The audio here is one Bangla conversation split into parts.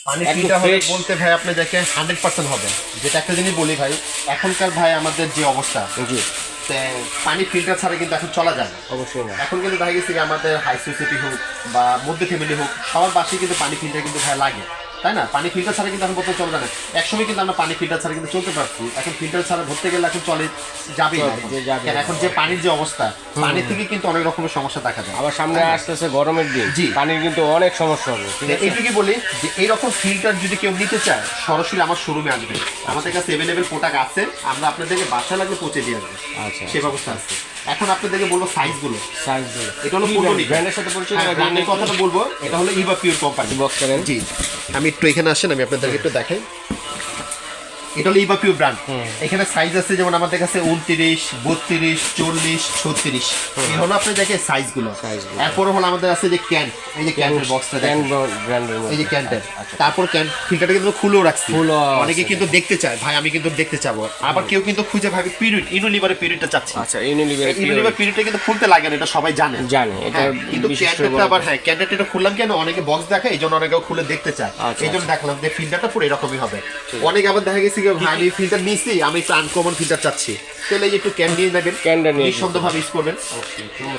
পানি ফিল্টার হবে বলতে ভাই আপনি দেখেন 100% হবে। যেটা একটা জিনিস বলি ভাই, এখনকার ভাই আমাদের যে অবস্থা, জি, পানি ফিল্টার ছাড়া কিন্তু এখন চলা যায় না। অবশ্যই না। এখন কিন্তু দেখা গেছে যে আমাদের হাই সোসাইটি হোক বা মধ্য ফ্যামিলি হোক, সবার বাসায় কিন্তু পানি ফিল্টার কিন্তু ভাই লাগে, তাই না? পানি ফিল্টার ছাড়া কিন্তু এখন বলতে চলে না। একসময় কিন্তু আমরা পানি ফিল্টার ছাড়া কিন্তু চলতে পারছি, এখন ফিল্টার ছাড়া ধরতে গেলে এখন চলে যাবেই না। কেন এখন যে পানির যে অবস্থা, পানি থেকে কিন্তু অনেক রকমের সমস্যা দেখা যায়। আবার সামনে আসতেছে গরমের দিন, জি, পানির কিন্তু অনেক সমস্যা হবে। এইটুকুই বলি যে এইরকম ফিল্টার যদি কেউ নিতে চায় সরাসরি আমার শোরুমে আসবে, আমাদের কাছে অ্যাভেলেবেল প্রোডাক্ট আছে, আমরা আপনাদেরকে বাসা লাগলে পৌঁছে দিয়ে আসবো। আচ্ছা, সে ব্যবস্থা আছে। এখন আপনাদেরকে বলবো সাইজগুলো। সাইজগুলো এটা হলো পুরোনি ব্র্যান্ডের সাথে পরিচয়, ব্র্যান্ডের কথাটা বলবো। এটা হলো ইভা পিওর কোম্পানি বক্স করেন। জি, আমি একটু এখানে আসেন, আমি আপনাদেরকে একটু দেখাই। এটা হলো ইভা পিওর ব্র্যান্ড। এখানে সাইজ আছে যেমন আমাদের কাছে 29, 32, 40, 36। এই হলো আপনি দেখেন সাইজগুলো। এরপরে হলো আমাদের আছে যে ক্যান, এই যে ক্যানের বক্সটা দেখেন, এই যে ক্যানটা। তারপর ক্যান ফিল্টারটা কিন্তু খুলেও রাখছি। অনেকে কিন্তু দেখতে চায় ভাই, আমি কিন্তু দেখতে চাবো। আবার কেউ কিন্তু খুঁজে ভাবে পিরিয়ড, ইউনিলিভারের পিরিয়ডটা চাচ্ছে। আচ্ছা, ইউনিলিভার পিরিয়ডটা কিন্তু খুলতে লাগে না, এটা সবাই জানে। এটা কিন্তু ক্যানটা আবার হ্যাঁ, ক্যানটা এটা খুললাম কেন, অনেকে বক্স দেখে, এই জন্য অনেকেও খুলে দেখতে চায়। এই জন্য দেখলাম যে ফিল্টারটা পুরো এরকমই হবে। অনেকে আবার দেখা গেছে আমি ফিল্টার নিয়েছি, আমি একটু আনকমন ফিল্টার চাচ্ছি, তাহলে একটু ক্যান নিয়ে নেবেন, নিঃসন্দেহভাবে ইউজ করবেন।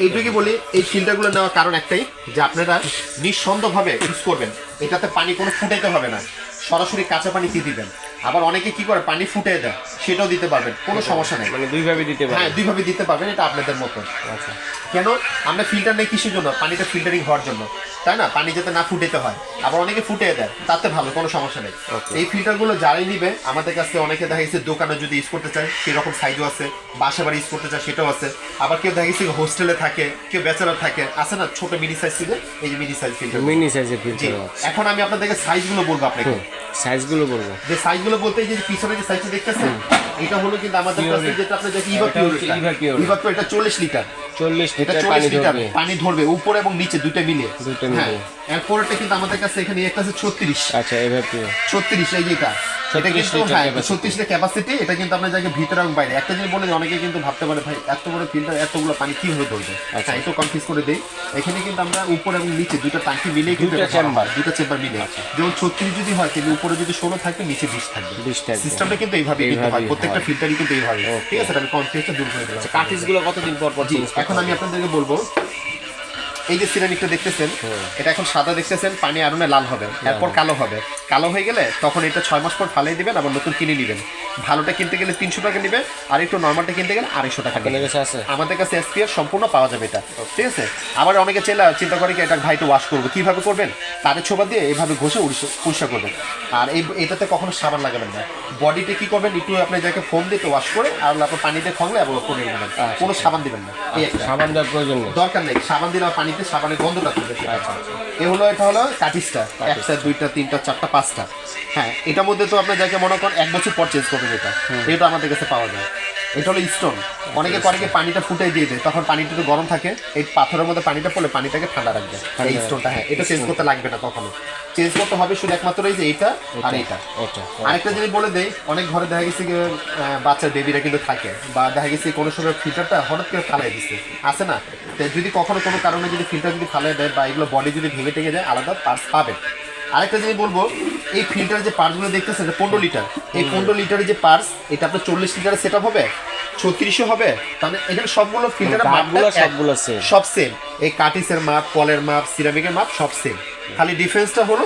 এইটুকুই বলি, এই ফিল্টারগুলো নেওয়ার কারণ একটাই যে আপনারা নিঃসন্দেহভাবে ইউজ করবেন, এটাতে পানি কোনো ফুটাইতে হবে না, সরাসরি কাঁচা পানি দিয়ে দিবেন। আবার অনেকে কি করে পানি ফুটিয়ে দেয়, সেটাও দিতে পারবেন, কোনো সমস্যা নেই। মানে দুইভাবে দিতে পারবেন। হ্যাঁ, দুইভাবে দিতে পারবেন, এটা আপনাদের মতো। আচ্ছা, কেন আমরা ফিল্টার নেই কিসের জন্য? পানিটা ফিল্টারিং হওয়ার জন্য, তাই না? পানি যাতে না ফুটাইতে হয়। আবার অনেকে ফুটিয়ে দেয়, তাতে ভালো, কোনো সমস্যা নেই। এই ফিল্টারগুলো যারাই নিবে আমাদের কাছে, অনেকে দেখা গেছে দোকানে যদি ইউজ করতে চায় সেরকম সাইজও আছে, বাসা বাড়ি ইউজ করতে চায় সেটাও আছে। আবার কেউ দেখা গেছে হোস্টেলে থাকে, কেউ ব্যাচেলার থাকে, আছে না ছোট মিনি সাইজ ফিল্টার, এই যে মিনি সাইজ ফিল্টার, মিনি সাইজের ফিল্টার। এখন আমি আপনাদেরকে সাইজগুলো বলবো আপনাকে। সাইজগুলো বলবো, যে সাইজগুলো বলতে এই যে পিছনে যে সাইজটা দেখতেছেন, এটা হলো কিন্তু আমাদের কাছে যেটা আপনি দেখি ইভা পিওর, এটা 40 লিটার, 40 এটা 40 লিটার পানি ধরবে, উপরে এবং নিচে দুটো মিলে। হ্যাঁ, এরপরটা কিন্তু আমাদের কাছে এখানে একটা আছে 36। আচ্ছা, এভা পিওর 36, এই যেটা, এটা কিন্তু হ্যাঁ 36 এর ক্যাপাসিটি। এটা কিন্তু আপনার জায়গায় ভিতরে এবং বাইরে। একটা জিনিস বলে অনেকে কিন্তু ভাবতে পারে ভাই এত বড় ফিল্টার এতগুলো পানি কিভাবে ধরবে। হ্যাঁ, একটু কনফিউজ করে দেই। এখানে কিন্তু আমরা উপরে এবং নিচে দুটো ট্যাঙ্কি মিলে কিন্তু দুটো চেম্বার মিলে। যেমন 36 যদি হয় তাহলে উপরে যদি 16 থাকবে, নিচে 20 থাকবে। সিস্টেমটা কিন্তু এইভাবে কিন্তু হয়, প্রত্যেকটা ফিল্টারই কিন্তু এইভাবে। ঠিক আছে, আমি কনফিউজটা দূর করে দিলাম। কার্ট্রিজগুলো কতদিন পর পর? এখন আমি আপনাদেরকে বলবো, এই যে সিরামিকটা দেখতেছেন, এটা এখন সাদা দেখতেছেন, পানি আরনে লাল হবে, এরপর কালো হবে। কালো হয়ে গেলে তখন এটা 6 মাস পর ফালিয়ে দিবেন, আবার নতুন কিনে নেবেন। ভালোটা কিনতে গেলে 300 টাকা নেবে, আর একটু নর্মালটা কিনতে গেলে 250 টাকা নেবে। আমাদের কাছে এসপিএফ সম্পূর্ণ পাওয়া যাবে এটা। ঠিক আছে, আবার অনেকে চিন্তা করে কি এটা ভাই তো ওয়াশ করবো, কিভাবে করবেন? তারে ছোবা দিয়ে এইভাবে ঘষে পরিষ্কার করবেন। আর এটাতে কখনো সাবান লাগাবেন না। বডিতে কি করবেন, একটু আপনি যাকে ফোম দিয়ে ওয়াশ করে আর আপনার পানিতে খংলে আবার করে নেবেন, কোনো সাবান দিবেন না। এই একটা সাবান দেওয়ার প্রয়োজন নেই, দরকার নেই। সাবান দিলে পানিতে সাবানের গন্ধটা থাকবে। এ হলো, এটা হলো কাটিসটা, 1টা 2টা 3টা 4টা 5টা। হ্যাঁ, এটার মধ্যে তো আপনার যাকে মনে করেন 1 বছর পর চেঞ্জ করবেন, এটা আমাদের কাছে পাওয়া যায়। এটা হলো স্টোন। অনেকে করে কি পানিটা ফুটে দিয়ে দেয়, তখন পানিটা তো গরম থাকে, এই পাথরের মধ্যে পানিটা পড়লে পানিটাকে ঠান্ডা রাখবে। এই স্টোনটা, হ্যাঁ, এটা চেঞ্জ করতে লাগবে না কখনো। চেঞ্জ করতে হবে শুধু একমাত্র এই যে এটা আর এটা। আরেকটা জিনিস বলে দেই, অনেক ঘরে দেখা গেছে বাচ্চার বেবিরা কিন্তু থাকে, বা দেখা গেছে কোনো সময় ফিল্টারটা হঠাৎ করে ফালাই দিচ্ছে, আছে না? যদি কখনো কোনো কারণে যদি ফিল্টার যদি ফালাই দেয় বা এগুলো বডি যদি ভেঙে টেঙে যায়, আলাদা পার্টস পাবেন। আরেকটা জিনিস বলবো, এই ফিল্টারের যে পার্টসগুলো দেখতেছেন 15 লিটার, এই 15 লিটারের যে পার্টস, এটা আপনার 40 লিটারের সেট আপ হবে, 36 হবে। তাহলে এখানে সবগুলো ফিল্টারের মাপগুলো সব সেম। এই কাটিসের মাপ, কলের মাপ, সিরামিকের মাপ সব সেম, খালি ডিফারেন্সটা হলো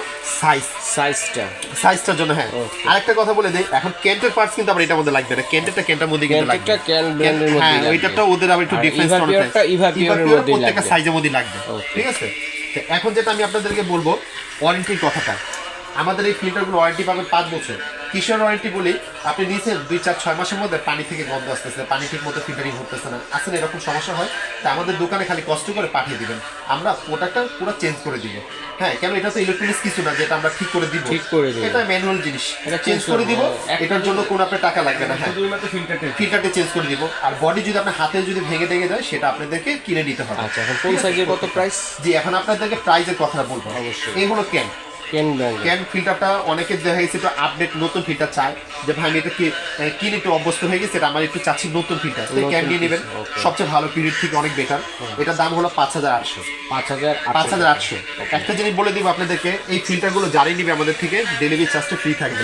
সাইজটার জন্য। হ্যাঁ, আরেকটা কথা বলে দেই, এখন কেন্টের পার্টস কিন্তু আবার এটার মধ্যে লাগবে না, কেন্টের মধ্যে কিন্তু লাগবে। হ্যাঁ, ওইটাটা ওদের আবার একটু ডিফারেন্স প্রত্যেকটা সাইজের মধ্যে লাগবে। ঠিক আছে, এখন যেটা আমি আপনাদেরকে বলবো, ওয়ারেন্টির কথাটা। আমাদের এই ফিল্টারগুলো ওয়ারেন্টি পাবেন 5 বছর। কিসের ওয়ারেন্টি বলি, আপনি নিয়েছেন 2-4-6 মাসের মধ্যে পানি থেকে গন্ধ আসতেছে, পানি ঠিক মতো ফিল্টারিং হতেছে না, আসলে এরকম সমস্যা হয়, তা আমাদের দোকানে খালি কষ্ট করে পাঠিয়ে দিবেন, আমরা প্রোডাক্টটা পুরো চেঞ্জ করে দিব। হ্যাঁ, কেন এটা তো ইলেকট্রনিক্স কিছু না যেটা আমরা ঠিক করে দিব, এটা ম্যানুয়াল জিনিস, এটা চেঞ্জ করে দিব। এটার জন্য কোনো আপনার টাকা লাগবে না। হ্যাঁ, ফিল্টারটা চেঞ্জ করে দিব। আর বডি যদি আপনার হাতে যদি ভেঙে যায়, সেটা আপনাদেরকে কিনে নিতে হবে। আচ্ছা, এখন কোন সাইজের কত প্রাইস? জি, এখন আপনাদেরকে প্রাইসের কথা বলবো। অবশ্যই, এই হলো ক্যান। কেন ব্র্যান্ড। ক্যান ফিল্টারটা অনেকে দেখা গেছে একটু আপডেট নতুন ফিল্টার চায়, যে ভাই আমি এটা কিনে একটু অভ্যস্ত হয়ে গেছে, এটা আমার একটু চাচ্ছি নতুন ফিল্টার, ক্যান নিয়ে নেবেন, সবচেয়ে ভালো পিরিয়ড থেকে অনেক বেটার। এটার দাম হলো 5800। 5800। একটা জিনিস বলে দিব আপনাদেরকে, এই ফিল্টারগুলো যারাই নিবে আমাদের থেকে ডেলিভারি চার্জটা ফ্রি থাকবে।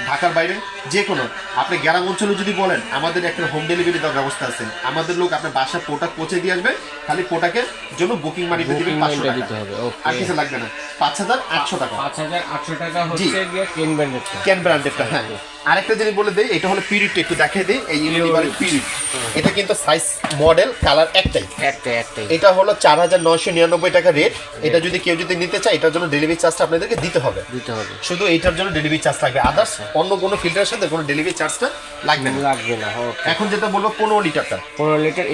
ঢাকার বাইরে যে কোনো আপনি গ্রাম অঞ্চলে যদি বলেন, আমাদের একটা হোম ডেলিভারি দেওয়ার ব্যবস্থা আছে। আমাদের লোক আপনার বাসার প্রোডাক্ট পৌঁছে দিয়ে আসবে, খালি প্রোডাক্টের জন্য বুকিং মানিতে দিবেন 500 টাকা, আর কিছু লাগবে না। 5800 টাকা। 5800 টাকা হচ্ছে গিয়ে কেন ব্র্যান্ডেরটা। ক্যান ব্র্যান্ডেরটা। হ্যাঁ, আরেকটা জিনিস বলে দেই, এটা হলো পিরিয়ডটা একটু দেখিয়ে দিই। এই ইউনিভার্সাল পিরিয়ড, এটা কিন্তু সাইজ মডেল কালার একটাই। এটা হলো 4999 টাকা রেট। এটা যদি কেউ যদি নিতে চায়, এটার জন্য ডেলিভারি চার্জটা আপনাদেরকে দিতে হবে। শুধু এইটার জন্য ডেলিভারি চার্জ লাগবে, আদার্স অন্য কোনো ফিল্টারের সাথে কোনো ডেলিভারি চার্জটা লাগবে না। এখন যেটা বলবো 15 লিটারটা, 15 লিটার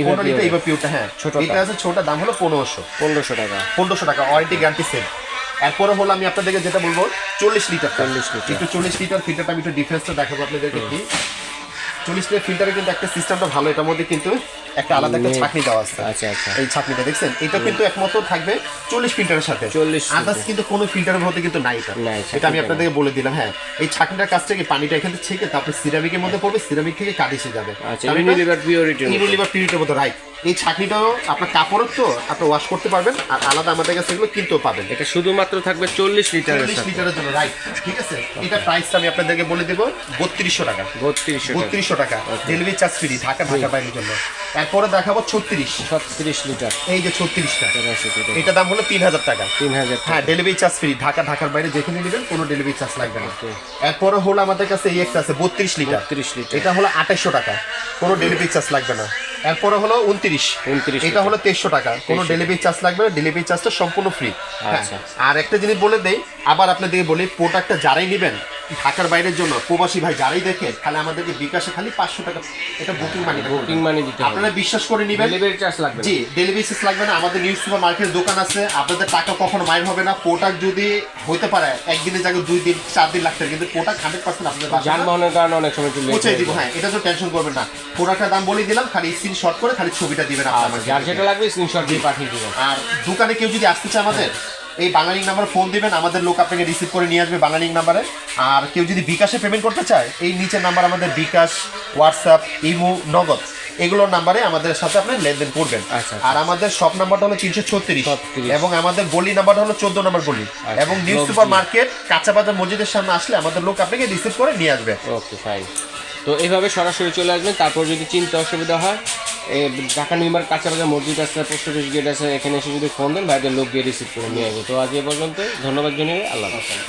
এবার পিওরটা। হ্যাঁ, এটা আছে ছোটটা, দাম হলো 1500 টাকা। 1500 টাকা ওয়ারেন্টি গ্যারান্টি সেম। এরপরে হলো আমি আপনাদেরকে যেটা বলবো 40 লিটার। একটু 40 লিটার ফিল্টারটা আমি একটু ডিফারেন্সটা দেখাবো আপনাদেরকে। কি 40 লিটার ফিল্টারে কিন্তু একটা সিস্টেমটা ভালো, এটার মধ্যে কিন্তু একটা আলাদা একটা ছাঁকনি দেওয়া আছে। এই ছাঁকনিটা দেখছেন, এটা কিন্তু একমাত্র থাকবে 40 ফিল্টারের সাথে, আদার্স কিন্তু কোনো ফিল্টারের মধ্যে কিন্তু নাই। এটা আমি আপনাদেরকে বলে দিলাম। হ্যাঁ, এই ছাঁকনিটার কাছ থেকে পানিটা এখান থেকে ছেঁকে তারপরে সিরামিকের মধ্যে পড়বে, সিরামিক থেকে কাদিসে যাবে, ইউনিলিভার পিউরিটির মতো। রাইট, এই ছাঁকনিটাও আপনার কাপড়ের তো আপনি ওয়াশ করতে পারবেন, আর আলাদা আমাদের কাছে এগুলো কিনতেও পাবেন। এটা শুধুমাত্র থাকবে 40 লিটারের জন্য। রাইট, ঠিক আছে। এটা প্রাইসটা আমি আপনাদেরকে বলে দেবো 3200 টাকা। 3200 টাকা ডেলিভারি চার্জ ফ্রি, ঢাকা বাইরের জন্য। এরপরে দেখাবো 36 লিটার। এই যে 36টা, এটা দাম হলো 3000 টাকা। 3000। হ্যাঁ, ডেলিভারি চার্জ ফ্রি, ঢাকার বাইরে যেখানে নেবেন কোনো ডেলিভারি চার্জ লাগবে না। এরপরে হলো আমাদের কাছে এই একটা আছে 32 লিটার, এটা হলো 2800 টাকা, কোনো ডেলিভারি চার্জ লাগবে না। এরপরে হলো 29, এটা হলো 2300 টাকা, কোনো ডেলিভারি চার্জ লাগবে না, ডেলিভারি চার্জটা সম্পূর্ণ ফ্রি। আর একটা জিনিস বলে দেই, আবার আপনাদেরকে বলি, প্রোডাক্টটা যারাই নেবেন ঢাকার বাইরের জন্য, প্রবাসী ভাই যারাই দেখেন, খালি আমাদেরকে বিকাশে খালি 500 টাকা এটা বুকিং মানি দিতে হবে। আপনারা বিশ্বাস করে নেবেন, ডেলিভারি চার্জ লাগবে না। জি, ডেলিভারি চার্জ লাগবে না। আমাদের নিউ সুপার মার্কেট দোকান আছে, আপনাদের টাকা কখনো মাইর হবে না। প্রোডাক্ট যদি হইতে পারে একদিনের জায়গায় 2 দিন 4 দিন লাগতে, কিন্তু প্রোডাক্ট 100% আপনাদের যানবাহনের কারণে অনেক সময় পৌঁছে দিব। হ্যাঁ, এটা তো টেনশন করবেন না। প্রোডাক্টের দাম বলে দিলাম, খালি স্ক্রিনশট করে খালি ছবিটা দিবেন আপনারা, যার যেটা লাগবে স্ক্রিনশট দিয়ে পাঠিয়ে দিবেন। আর দোকানে কেউ যদি আসতে চায় আমাদের এই বাংলালিংক নাম্বার ফোন দিবেন, আমাদের লোক আপনাকে রিসিভ করে নিয়ে আসবে বাংলালিংক নাম্বারে। আর কেউ যদি বিকাশে পেমেন্ট করতে চায়, এই নিচের নাম্বার আমাদের বিকাশ, হোয়াটসঅ্যাপ, ইমো, নগদ এগুলোর নাম্বারে আমাদের সাথে আপনি লেনদেন করবেন। আর আমাদের শপ নাম্বারটা হলো 336, এবং আমাদের গলি নাম্বারটা হলো 14 নম্বর গলি, এবং নিউ সুপার মার্কেট কাঁচাবাজার মসজিদের সামনে আসলে আমাদের লোক আপনাকে রিসিভ করে নিয়ে আসবে। ওকে, ফাইন। তো এইভাবে সরাসরি চলে আসবেন। তারপর যদি চিনতে অসুবিধা হয়, ঢাকা নিউমার কাঁচাবাজার মসজিদ আছে, পোস্ট অফিস গেট আছে, এখানে এসে যদি ফোন দেন, ভাইদের লোক গিয়ে রিসিভ করে নিয়ে আসবে। তো আজ এ পর্যন্ত, ধন্যবাদ জানিয়ে আল্লাহ হাফেজ।